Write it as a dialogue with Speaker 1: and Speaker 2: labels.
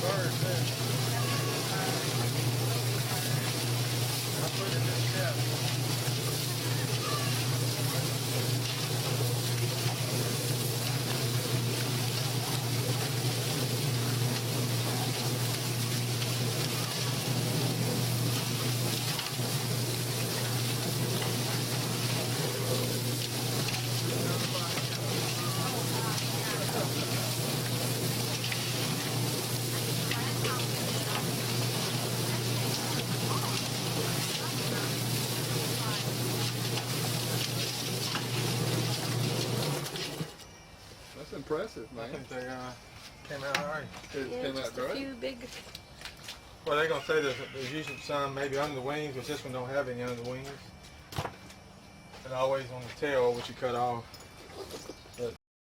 Speaker 1: bird too. I put it in the chest.
Speaker 2: That's impressive, man.
Speaker 1: I think they came out alright.
Speaker 2: It
Speaker 3: Yeah,
Speaker 2: came out
Speaker 3: just a
Speaker 2: great.
Speaker 3: few big.
Speaker 1: Well, they're gonna say there's usually some maybe under the wings, but this one don't have any under the wings. And always on the tail, which you cut off.